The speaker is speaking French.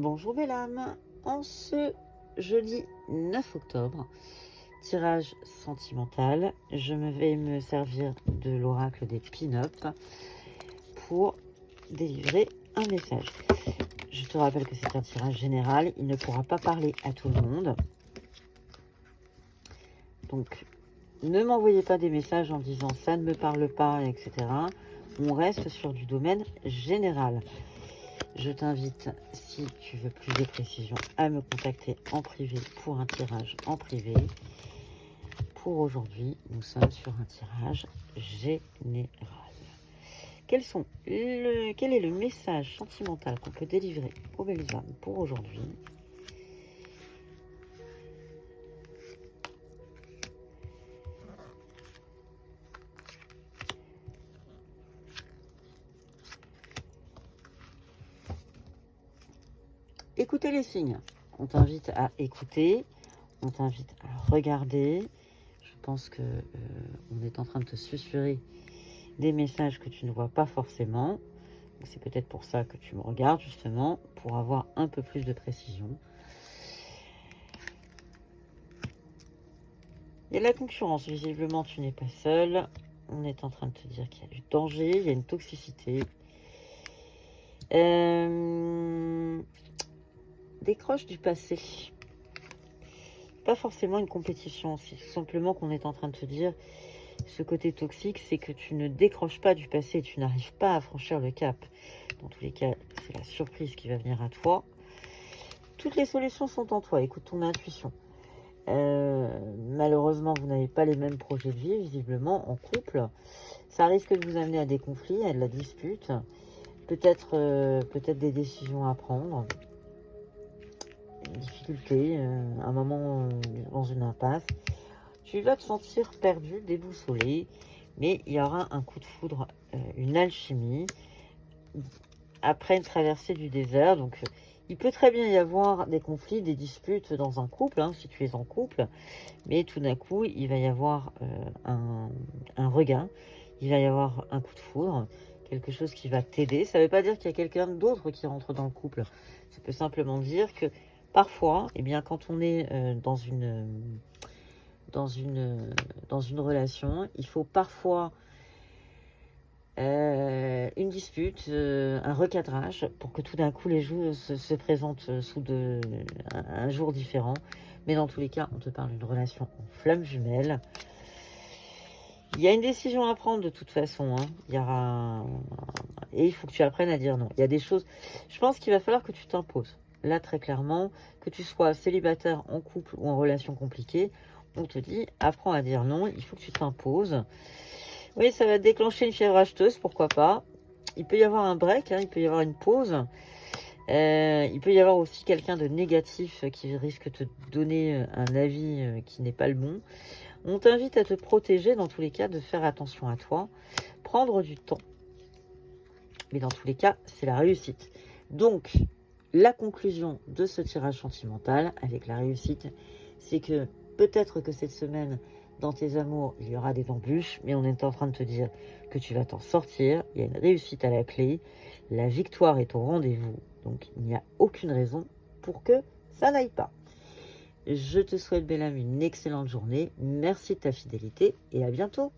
Bonjour belle âme, en ce jeudi 9 octobre, tirage sentimental, je vais me servir de l'oracle des pin-up pour délivrer un message. Je te rappelle que c'est un tirage général, il ne pourra pas parler à tout le monde. Donc, ne m'envoyez pas des messages en disant ça ne me parle pas, etc. On reste sur du domaine général. Je t'invite, si tu veux plus de précision, à me contacter en privé pour un tirage en privé. Pour aujourd'hui, nous sommes sur un tirage général. Quel est le message sentimental qu'on peut délivrer aux belles âmes pour aujourd'hui? Écoutez les signes. On t'invite à écouter, on t'invite à regarder. Je pense que on est en train de te susurrer des messages que tu ne vois pas forcément. C'est peut-être pour ça que tu me regardes, justement, pour avoir un peu plus de précision. Il y a de la concurrence, visiblement tu n'es pas seul. On est en train de te dire qu'il y a du danger, il y a une toxicité. Décroche du passé. Pas forcément une compétition, c'est simplement qu'on est en train de te dire ce côté toxique, c'est que tu ne décroches pas du passé, tu n'arrives pas à franchir le cap. Dans tous les cas, c'est la surprise qui va venir à toi. Toutes les solutions sont en toi, écoute ton intuition. Malheureusement, vous n'avez pas les mêmes projets de vie, visiblement, en couple. Ça risque de vous amener à des conflits, à de la dispute, peut-être des décisions à prendre, une difficulté, un moment dans une impasse. Tu vas te sentir perdu, déboussolé, mais il y aura un coup de foudre, une alchimie, après une traversée du désert. Donc, il peut très bien y avoir des conflits, des disputes dans un couple, si tu es en couple, mais tout d'un coup, il va y avoir un regain, il va y avoir un coup de foudre, quelque chose qui va t'aider. Ça ne veut pas dire qu'il y a quelqu'un d'autre qui rentre dans le couple. Ça peut simplement dire que parfois, eh bien, quand on est dans une relation, il faut parfois une dispute, un recadrage pour que tout d'un coup les jours se présentent sous un jour différent. Mais dans tous les cas, on te parle d'une relation en flamme jumelle. Il y a une décision à prendre de toute façon. Et il faut que tu apprennes à dire non. Il y a des choses, je pense qu'il va falloir que tu t'imposes. Là, très clairement, que tu sois célibataire, en couple ou en relation compliquée, on te dit, apprends à dire non, il faut que tu t'imposes. Oui, ça va déclencher une fièvre acheteuse, pourquoi pas. Il peut y avoir un break, il peut y avoir une pause. Il peut y avoir aussi quelqu'un de négatif qui risque de te donner un avis qui n'est pas le bon. On t'invite à te protéger, dans tous les cas, de faire attention à toi, prendre du temps. Mais dans tous les cas, c'est la réussite. Donc, la conclusion de ce tirage sentimental avec la réussite, c'est que peut-être que cette semaine, dans tes amours, il y aura des embûches, mais on est en train de te dire que tu vas t'en sortir. Il y a une réussite à la clé. La victoire est au rendez-vous. Donc, il n'y a aucune raison pour que ça n'aille pas. Je te souhaite, belle âme, une excellente journée. Merci de ta fidélité et à bientôt.